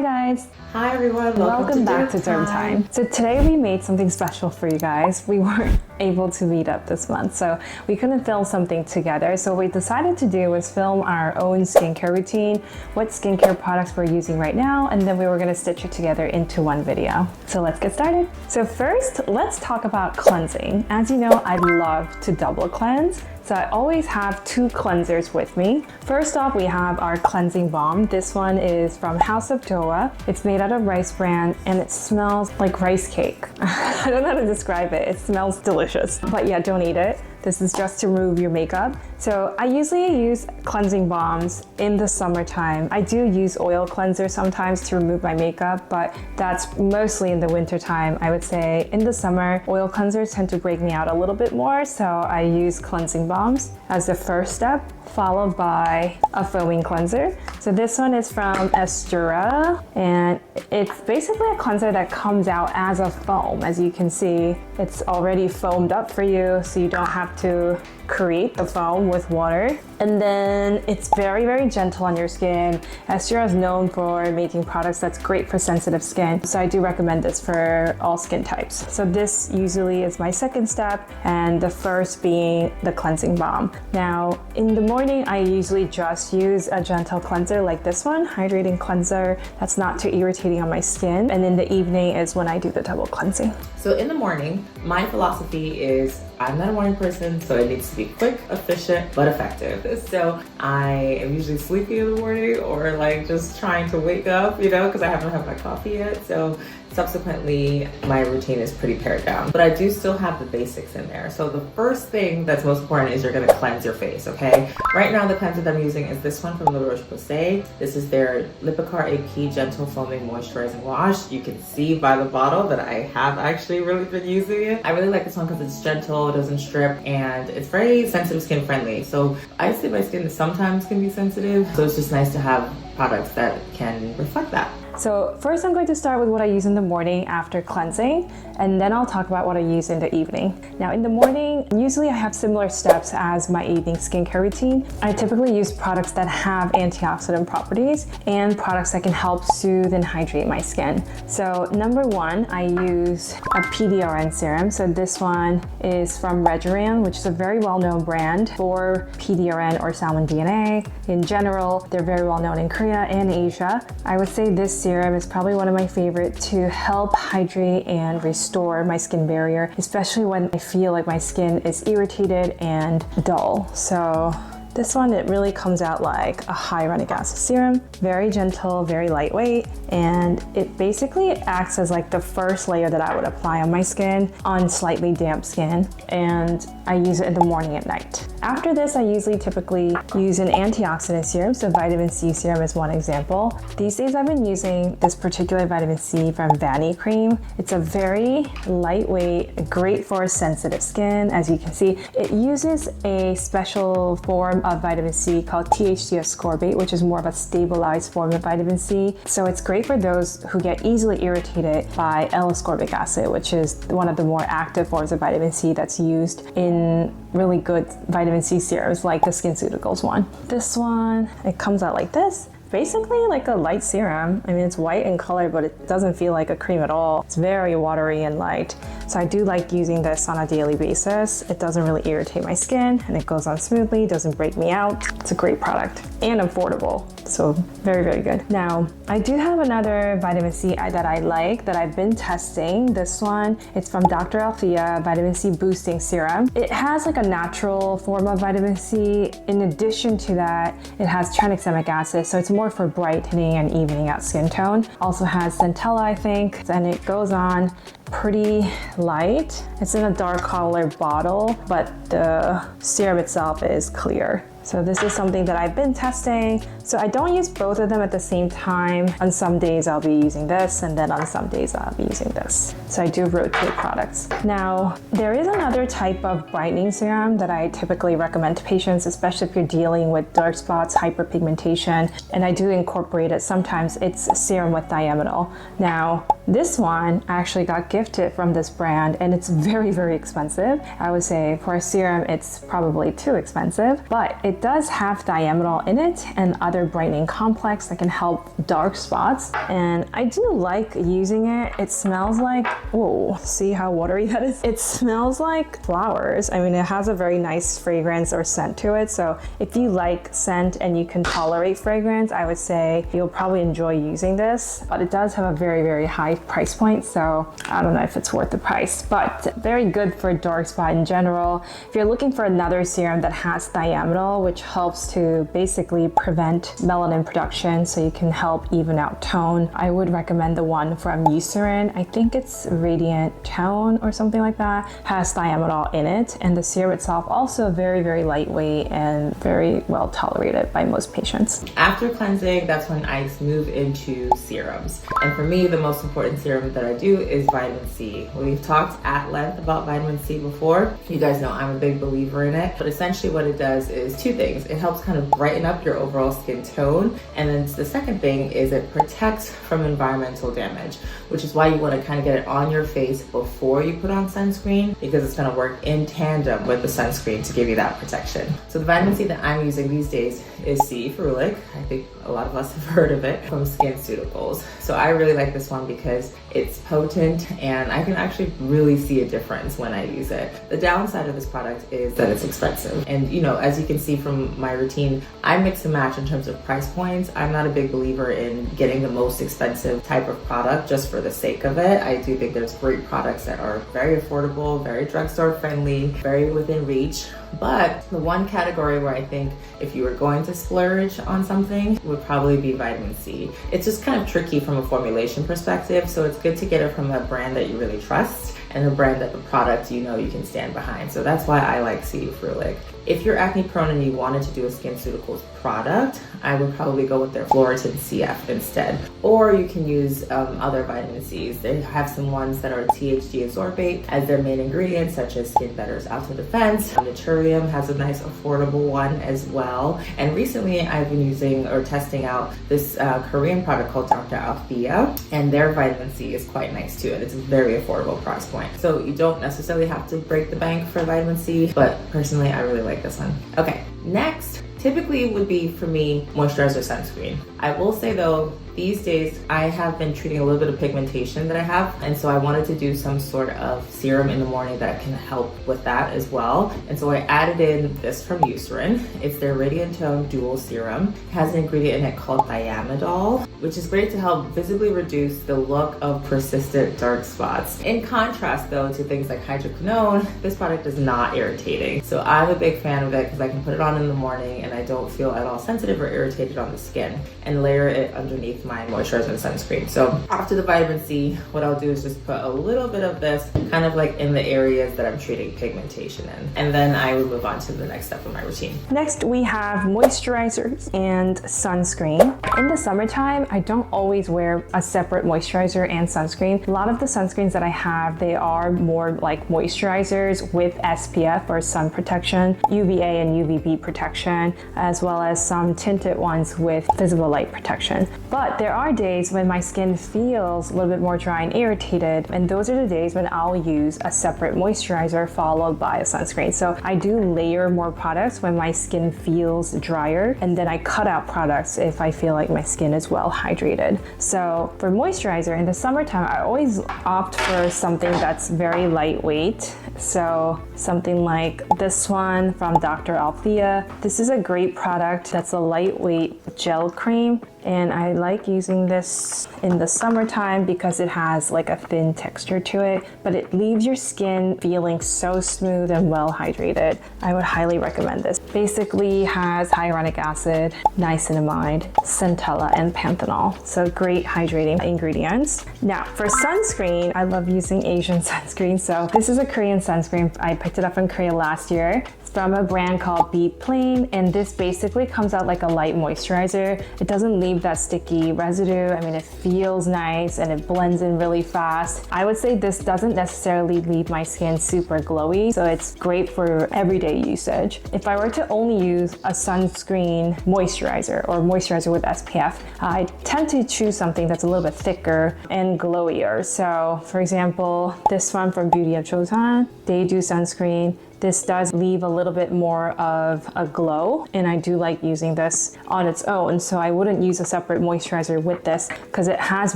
Hi guys! Hi everyone, welcome back to Derm Time. So today we made something special for you guys. We weren't able to meet up this month, so we couldn't film something together. So what we decided to do was film our own skincare routine, what skincare products we're using right now, and then we were gonna stitch it together into one video. So let's get started. So first, let's talk about cleansing. As you know, I love to double cleanse. So I always have two cleansers with me. First off, we have our cleansing balm. This one is from House of Doa. It's made out of rice bran and it smells like rice cake. I don't know how to describe it. It smells delicious. But yeah, don't eat it. This is just to remove your makeup. So I usually use cleansing balms in the summertime. I do use oil cleanser sometimes to remove my makeup, but that's mostly in the winter time. I would say in the summer, oil cleansers tend to break me out a little bit more, so I use cleansing balms as the first step, followed by a foaming cleanser. So this one is from Estura, and it's basically a cleanser that comes out as a foam. As you can see, it's already foamed up for you, so you don't have to create the foam with water. And then it's very, very gentle on your skin. Estura is known for making products that's great for sensitive skin. So I do recommend this for all skin types. So this usually is my second step, and the first being the cleansing balm. Now, in the morning, I usually just use a gentle cleanser like this one, hydrating cleanser that's not too irritating on my skin. And in the evening is when I do the double cleansing. So in the morning, my philosophy is I'm not a morning person, so it needs to be quick, efficient, but effective. So I am usually sleepy in the morning or like just trying to wake up, because I haven't had my coffee yet. So subsequently, my routine is pretty pared down, but I do still have the basics in there. So the first thing that's most important is you're gonna cleanse your face, okay? Right now, the cleanser that I'm using is this one from La Roche-Posay. This is their Lipikar AP Gentle Foaming Moisturizing Wash. You can see by the bottle that I have actually really been using it. I really like this one because it's gentle, it doesn't strip, and it's very sensitive skin friendly. So I say my skin sometimes can be sensitive, so it's just nice to have products that can reflect that. So first I'm going to start with what I use in the morning after cleansing, and then I'll talk about what I use in the evening. Now in the morning, usually I have similar steps as my evening skincare routine. I typically use products that have antioxidant properties and products that can help soothe and hydrate my skin. So number one, I use a PDRN serum. So this one is from Retinol, which is a very well-known brand for PDRN or salmon DNA. In general, they're very well known in Korea and Asia. I would say this serum is probably one of my favorite to help hydrate and restore my skin barrier, especially when I feel like my skin is irritated and dull. So this one, it really comes out like a hyaluronic acid serum, very gentle, very lightweight, and it basically acts as like the first layer that I would apply on my skin on slightly damp skin, and I use it in the morning and night. After this, I usually typically use an antioxidant serum, so vitamin C serum is one example. These days I've been using this particular vitamin C from Vani Cream. It's a very lightweight, great for sensitive skin. As you can see, it uses a special form of vitamin C called THC ascorbate, which is more of a stabilized form of vitamin C. So it's great for those who get easily irritated by L-ascorbic acid, which is one of the more active forms of vitamin C that's used in really good vitamin C serums like the SkinCeuticals one. This one, it comes out like this. Basically like a light serum. I mean, it's white in color, but it doesn't feel like a cream at all. It's very watery and light. So I do like using this on a daily basis. It doesn't really irritate my skin and it goes on smoothly, doesn't break me out. It's a great product and affordable. So very, very good. Now, I do have another vitamin C that I like that I've been testing. This one, it's from Dr. Althea Vitamin C Boosting Serum. It has like a natural form of vitamin C. In addition to that, it has tranexamic acid. So it's more for brightening and evening out skin tone. Also has centella, I think, and it goes on pretty light. It's in a dark colored bottle, but the serum itself is clear. So this is something that I've been testing. So I don't use both of them at the same time. On some days I'll be using this, and then on some days I'll be using this. So I do rotate products. Now, there is another type of brightening serum that I typically recommend to patients, especially if you're dealing with dark spots, hyperpigmentation, and I do incorporate it. Sometimes it's a serum with diamidol. Now, this one I actually got gifted from this brand, and it's very, very expensive. I would say for a serum, it's probably too expensive, but it does have diamidol in it and other other brightening complex that can help dark spots. And I do like using it. It smells like, whoa, see how watery that is? It smells like flowers. I mean, it has a very nice fragrance or scent to it. So if you like scent and you can tolerate fragrance, I would say you'll probably enjoy using this. But it does have a very, very high price point. So I don't know if it's worth the price, but very good for dark spot in general. If you're looking for another serum that has thiamidol, which helps to basically prevent melanin production so you can help even out tone, I would recommend the one from Eucerin. I think it's Radiant Tone or something like that, has thiamidol in it. And the serum itself also very, very lightweight and very well tolerated by most patients. After cleansing, that's when I move into serums. And for me, the most important serum that I do is vitamin C. We've talked at length about vitamin C before. You guys know I'm a big believer in it, but essentially what it does is two things. It helps kind of brighten up your overall skin tone. And then the second thing is it protects from environmental damage, which is why you want to kind of get it on your face before you put on sunscreen, because it's going to work in tandem with the sunscreen to give you that protection. So the vitamin C that I'm using these days is C. ferulic. I think a lot of us have heard of it from SkinCeuticals. So I really like this one because it's potent and I can actually really see a difference when I use it. The downside of this product is that it's expensive. And you know, as you can see from my routine, I mix and match in terms of price points. I'm not a big believer in getting the most expensive type of product just for the sake of it. I do think there's great products that are very affordable, very drugstore friendly, very within reach. But the one category where I think if you were going to splurge on something would probably be vitamin C. It's just kind of tricky from a formulation perspective, so it's good to get it from a brand that you really trust and a brand that the product you know you can stand behind. So that's why I like C. ferulic. If you're acne prone and you wanted to do a SkinCeuticals product, I would probably go with their Floritin CF instead. Or you can use other vitamin C's. They have some ones that are THG ascorbate as their main ingredients, such as Skin Better's Auto Defense. Naturium has a nice affordable one as well. And recently I've been using or testing out this Korean product called Dr. Althea, and their vitamin C is quite nice too, and it's a very affordable price point. So you don't necessarily have to break the bank for vitamin C, but personally I really like this one. Okay, next typically would be for me moisturizer sunscreen. I will say though, these days I have been treating a little bit of pigmentation that I have, and so I wanted to do some sort of serum in the morning that can help with that as well. And so I added in this from Eucerin. It's their Radiant Tone Dual Serum. It has an ingredient in it called thiamidol, which is great to help visibly reduce the look of persistent dark spots. In contrast though to things like hydroquinone, this product is not irritating. So I'm a big fan of it because I can put it on in the morning and I don't feel at all sensitive or irritated on the skin, and layer it underneath my moisturizer and sunscreen. So after the vitamin C, what I'll do is just put a little bit of this kind of like in the areas that I'm treating pigmentation in. And then I will move on to the next step of my routine. Next, we have moisturizers and sunscreen. In the summertime, I don't always wear a separate moisturizer and sunscreen. A lot of the sunscreens that I have, they are more like moisturizers with SPF or sun protection, UVA and UVB protection, as well as some tinted ones with visible light protection. But there are days when my skin feels a little bit more dry and irritated, and those are the days when I'll use a separate moisturizer followed by a sunscreen. So I do layer more products when my skin feels drier, and then I cut out products if I feel like my skin is well hydrated. So for moisturizer in the summertime, I always opt for something that's very lightweight. So something like this one from Dr. Althea. This is a great product that's a lightweight gel cream, and I like using this in the summertime because it has like a thin texture to it, but it leaves your skin feeling so smooth and well hydrated. I would highly recommend this. Basically has hyaluronic acid, niacinamide, centella, and panthenol. So great hydrating ingredients. Now for sunscreen, I love using Asian sunscreen. So this is a Korean sunscreen. I picked it up in Korea last year. From a brand called Be Plain, and this basically comes out like a light moisturizer. It doesn't leave that sticky residue. I mean, it feels nice and it blends in really fast. I would say this doesn't necessarily leave my skin super glowy, so it's great for everyday usage. If I were to only use a sunscreen moisturizer or moisturizer with SPF, I tend to choose something that's a little bit thicker and glowier. So for example, this one from Beauty of Joseon, they do sunscreen. this does leave a little bit more of a glow, and I do like using this on its own. So I wouldn't use a separate moisturizer with this because it has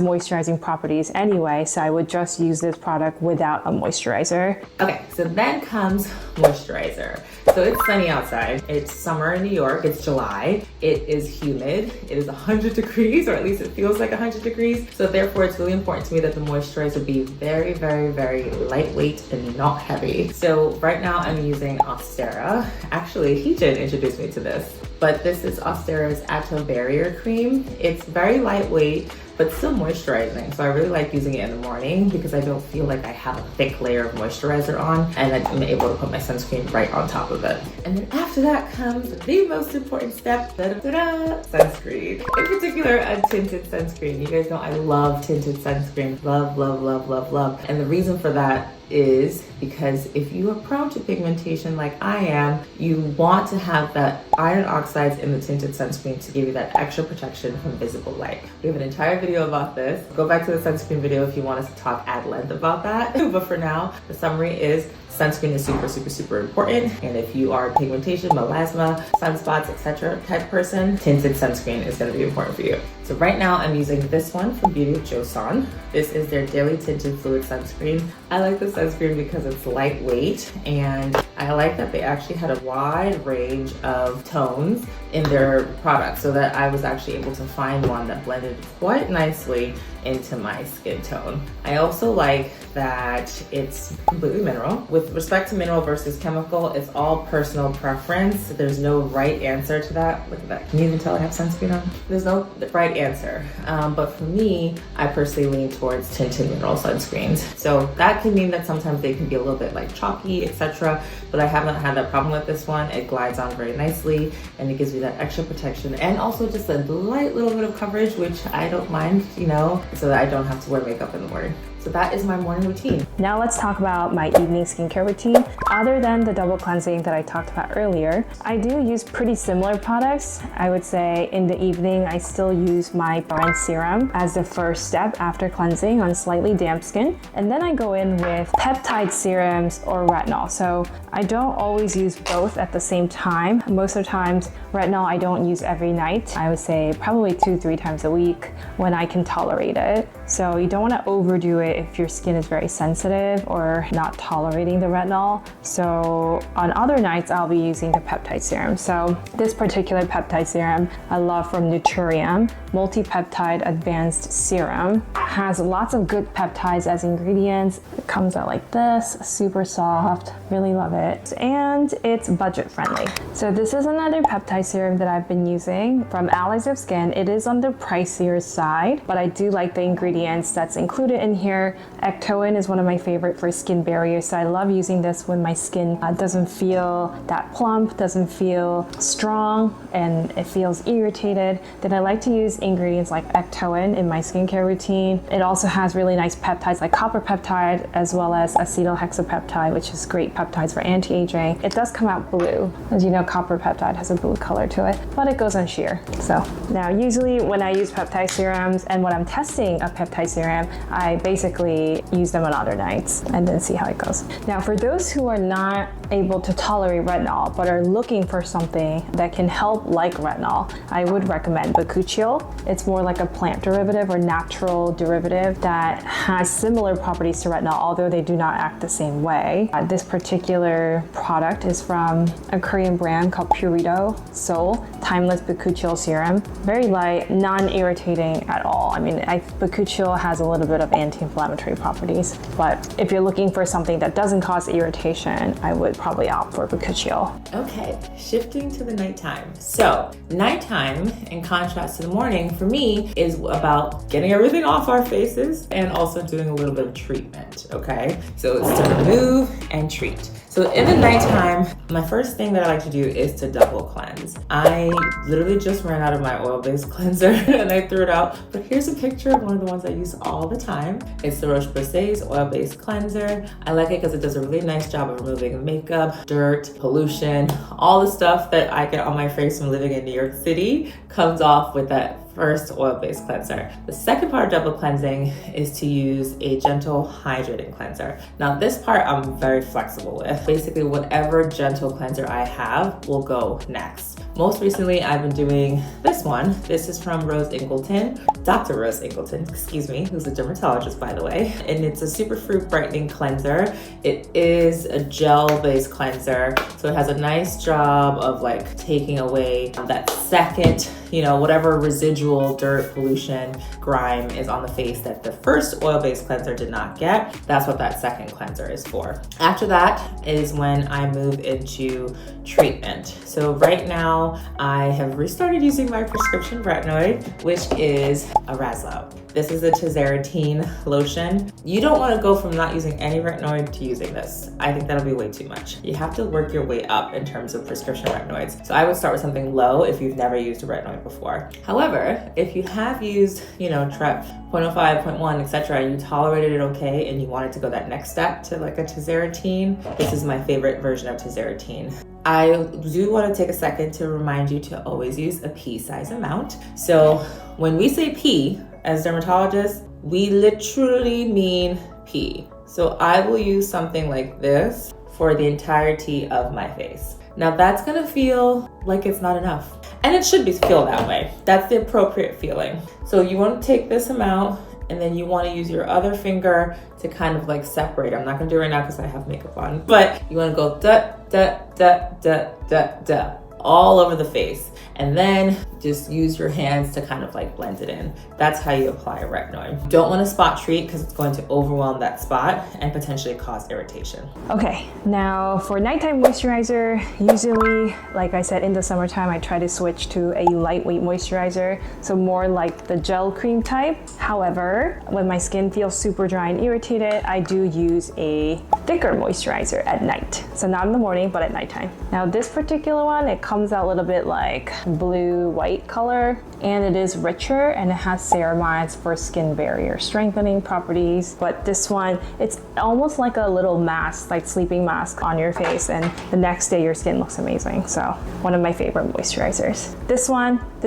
moisturizing properties anyway. So I would just use this product without a moisturizer. Okay, so then comes moisturizer. So it's sunny outside. It's summer in New York. It's July. It is humid. It is 100 degrees, or at least it feels like 100 degrees. So therefore, it's really important to me that the moisturizer be very, very, very lightweight and not heavy. So right now I'm using Ostera. Actually, he did introduce me to this, but this is Ostera's Atoll Barrier Cream. It's very lightweight, but still moisturizing. So I really like using it in the morning because I don't feel like I have a thick layer of moisturizer on, and I'm able to put my sunscreen right on top of it. And then after that comes the most important step, sunscreen. In particular, a tinted sunscreen. You guys know I love tinted sunscreen. Love, love, love, love, love. And the reason for that is because if you are prone to pigmentation like I am, you want to have that iron oxides in the tinted sunscreen to give you that extra protection from visible light. We have an entire video about this. Go back to the sunscreen video if you want us to talk at length about that. But for now, the summary is sunscreen is super, super, super important. And if you are a pigmentation, melasma, sunspots, etc. type person, tinted sunscreen is going to be important for you. So right now I'm using this one from Beauty of Joseon. This is their Daily Tinted Fluid Sunscreen. I like the sunscreen because it's lightweight, and I like that they actually had a wide range of tones in their product, so that I was actually able to find one that blended quite nicely into my skin tone. I also like that it's completely mineral. With respect to mineral versus chemical, it's all personal preference. There's no right answer to that. Look at that. Can you even tell I have sunscreen on? There's no right answer. But for me, I personally lean towards tinted mineral sunscreens. So that can mean that sometimes they can be a little bit like chalky, etc. But I haven't had that problem with this one. It glides on very nicely, and it gives me that extra protection, and also just a light little bit of coverage, which I don't mind, you know, so that I don't have to wear makeup in the morning. So that is my morning routine. Now let's talk about my evening skincare routine. Other than the double cleansing that I talked about earlier, I do use pretty similar products. I would say in the evening, I still use my brine serum as the first step after cleansing on slightly damp skin. And then I go in with peptide serums or retinol. So I don't always use both at the same time. Most of the times, retinol I don't use every night. I would say probably 2-3 times a week when I can tolerate it. So you don't want to overdo it if your skin is very sensitive or not tolerating the retinol. So on other nights, I'll be using the peptide serum. So this particular peptide serum I love from Naturium, multi-peptide advanced serum. Has lots of good peptides as ingredients. It comes out like this, super soft, really love it. And it's budget friendly. So this is another peptide serum that I've been using from Allies of Skin. It is on the pricier side, but I do like the ingredients that's included in here. Ectoin is one of my favorite for skin barriers, so I love using this when my skin doesn't feel that plump, doesn't feel strong, and it feels irritated. Then I like to use ingredients like Ectoin in my skincare routine. It also has really nice peptides like copper peptide as well as acetyl hexapeptide, which is great peptides for anti-aging. It does come out blue. As you know, copper peptide has a blue color to it, but it goes on sheer. So now usually when I use peptide serums and when I'm testing a peptide serum, I basically use them on other nights and then see how it goes. Now for those who are not able to tolerate retinol but are looking for something that can help like retinol, I would recommend bakuchiol. It's more like a plant derivative or natural derivative that has similar properties to retinol, although they do not act the same way. This particular product is from a Korean brand called Purito Soul Timeless Bakuchiol Serum. Very light, non-irritating at all. I mean, bakuchiol has a little bit of anti-inflammatory properties, but if you're looking for something that doesn't cause irritation, I would probably opt for bakuchiol. Okay, shifting to the nighttime. So nighttime, in contrast to the morning, for me is about getting everything off our faces and also doing a little bit of treatment, okay? So it's to remove and treat. So in the nighttime, my first thing that I like to do is to double cleanse. I literally just ran out of my oil-based cleanser and I threw it out, but here's a picture of one of the ones I use all the time. It's the Roche-Posay's oil-based cleanser. I like it because it does a really nice job of removing makeup, dirt, pollution, all the stuff that I get on my face from living in New York City comes off with that first oil-based cleanser. The second part of double cleansing is to use a gentle hydrating cleanser. Now this part I'm very flexible with. basically whatever gentle cleanser I have will go next. Most recently, I've been doing this one. This is from Rose Ingleton, Dr. Rose Ingleton, excuse me, who's a dermatologist, by the way. And it's a superfruit brightening cleanser. It is a gel-based cleanser, so it has a nice job of like taking away that second, whatever residual dirt, pollution, grime is on the face that the first oil-based cleanser did not get. That's what that second cleanser is for. After that is when I move into treatment. So right now I have restarted using my prescription retinoid, which is a Retinol. This is a tazarotene lotion. You don't want to go from not using any retinoid to using this. I think that'll be way too much. You have to work your way up in terms of prescription retinoids. So I would start with something low if you've never used a retinoid before. However, if you have used, TREP 0.05, 0.1, etc., and you tolerated it okay, and you wanted to go that next step to like a tazarotene, this is my favorite version of tazarotene. I do want to take a second to remind you to always use a pea size amount. So when we say pea, as dermatologists, we literally mean pea. So I will use something like this for the entirety of my face. Now that's gonna feel like it's not enough. And it should feel that way. That's the appropriate feeling. So you want to take this amount and then you want to use your other finger to kind of like separate. I'm not gonna do it right now because I have makeup on, but you want to go da, da, da, da, da, da, all over the face. And then just use your hands to kind of like blend it in. That's how you apply a retinoid. You don't want to spot treat because it's going to overwhelm that spot and potentially cause irritation. Okay, now for nighttime moisturizer, usually, like I said, in the summertime, I try to switch to a lightweight moisturizer, so more like the gel cream type. However, when my skin feels super dry and irritated, I do use a thicker moisturizer at night. So not in the morning, but at nighttime. Now this particular one, it comes out a little bit like blue-white color, and it is richer and it has ceramides for skin barrier strengthening properties. But this one, it's almost like a little mask, like sleeping mask on your face, and the next day your skin looks amazing. So one of my favorite moisturizers. This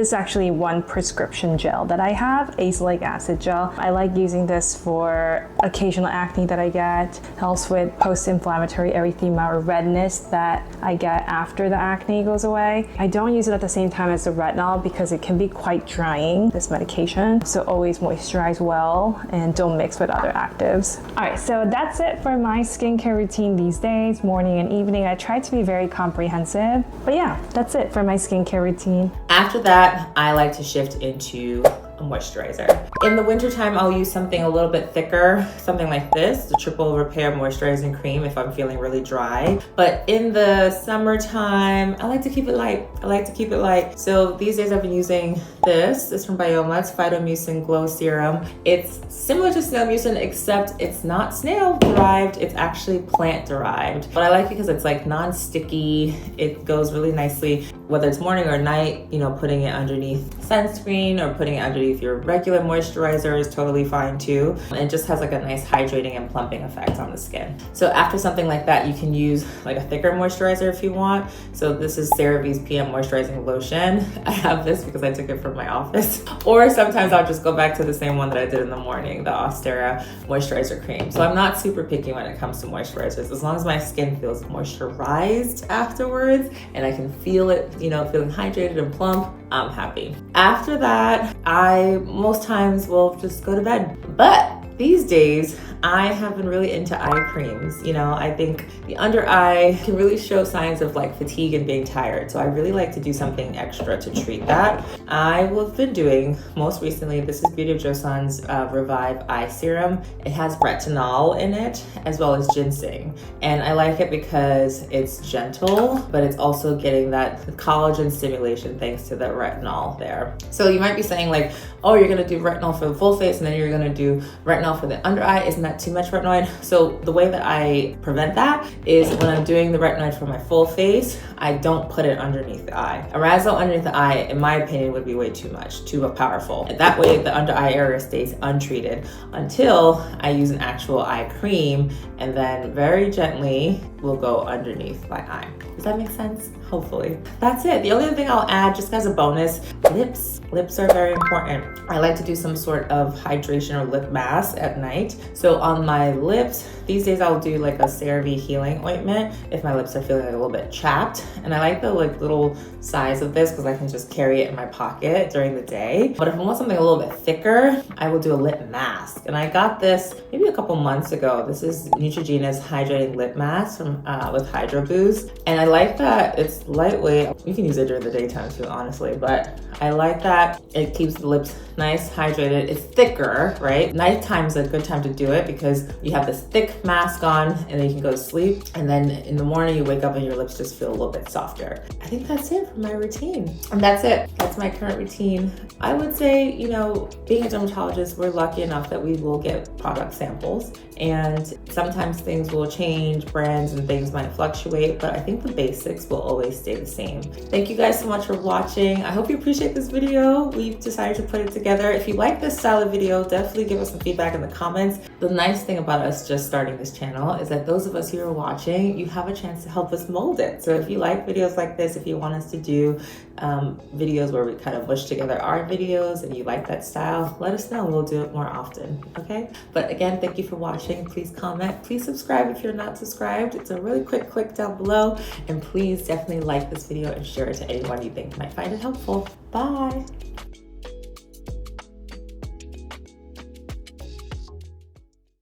is actually one prescription gel that I have, azelaic acid gel. I like using this for occasional acne that I get. Helps with post-inflammatory erythema or redness that I get after the acne goes away. I don't use it at the same time as the retinol because it can be quite drying, this medication. So always moisturize well and don't mix with other actives. All right, so that's it for my skincare routine these days, morning and evening. I try to be very comprehensive, but yeah, that's it for my skincare routine. After that, I like to shift into a moisturizer. In the wintertime, I'll use something a little bit thicker, something like this, the Triple Repair Moisturizing Cream if I'm feeling really dry. But in the summertime, I like to keep it light. So these days I've been using this. It's from Bioma. It's Phytomucin Glow Serum. It's similar to snail mucin, except it's not snail derived, it's actually plant derived. But I like it because it's like non-sticky. It goes really nicely, whether it's morning or night, putting it underneath sunscreen or putting it underneath your regular moisturizer is totally fine too. And it just has like a nice hydrating and plumping effect on the skin. So after something like that, you can use like a thicker moisturizer if you want. So this is CeraVe's PM Moisturizing Lotion. I have this because I took it from my office. Or sometimes I'll just go back to the same one that I did in the morning, the Austera Moisturizer Cream. So I'm not super picky when it comes to moisturizers. As long as my skin feels moisturized afterwards and I can feel it, feeling hydrated and plump, I'm happy. After that, I most times will just go to bed. But these days, I have been really into eye creams. I think the under eye can really show signs of like fatigue and being tired. So I really like to do something extra to treat that. I have been doing, most recently, this is Beauty of Joseon's Revive Eye Serum. It has retinol in it, as well as ginseng. And I like it because it's gentle, but it's also getting that collagen stimulation thanks to the retinol there. So you might be saying like, oh, you're gonna do retinol for the full face and then you're gonna do retinol for the under eye. Isn't that too much retinoid? So the way that I prevent that is when I'm doing the retinoid for my full face, I don't put it underneath the eye. A Retinol underneath the eye, in my opinion, would be way too much, too powerful. And that way the under eye area stays untreated until I use an actual eye cream and then very gently will go underneath my eye. Does that make sense? hopefully. That's it. The only other thing I'll add, just as a bonus, lips. Lips are very important. I like to do some sort of hydration or lip mask at night. So on my lips, these days I'll do like a CeraVe healing ointment if my lips are feeling like a little bit chapped. And I like the like little size of this because I can just carry it in my pocket during the day. But if I want something a little bit thicker, I will do a lip mask. And I got this maybe a couple months ago. This is Neutrogena's hydrating lip mask from with Hydro Boost. And I like that it's lightweight. You can use it during the daytime too, honestly, but I like that it keeps the lips nice, hydrated. It's thicker, right? Nighttime is a good time to do it because you have this thick mask on and then you can go to sleep. And then in the morning you wake up and your lips just feel a little bit softer. I think that's it for my routine. And that's it. That's my current routine. I would say, you know, being a dermatologist, we're lucky enough that we will get product samples, and sometimes things will change, brands and things might fluctuate, but I think the basics will always stay the same. Thank you guys so much for watching. I hope you appreciate this video. We've decided to put it together. If you like this style of video, definitely give us some feedback in the comments. The nice thing about us just starting this channel is that those of us who are watching, you have a chance to help us mold it. So if you like videos like this, if you want us to do videos where we kind of mush together our videos and you like that style, let us know. We'll do it more often, okay? But again, thank you for watching. Please comment, please subscribe if you're not subscribed. It's a really quick click down below, and please definitely like this video and share it to anyone you think might find it helpful. Bye.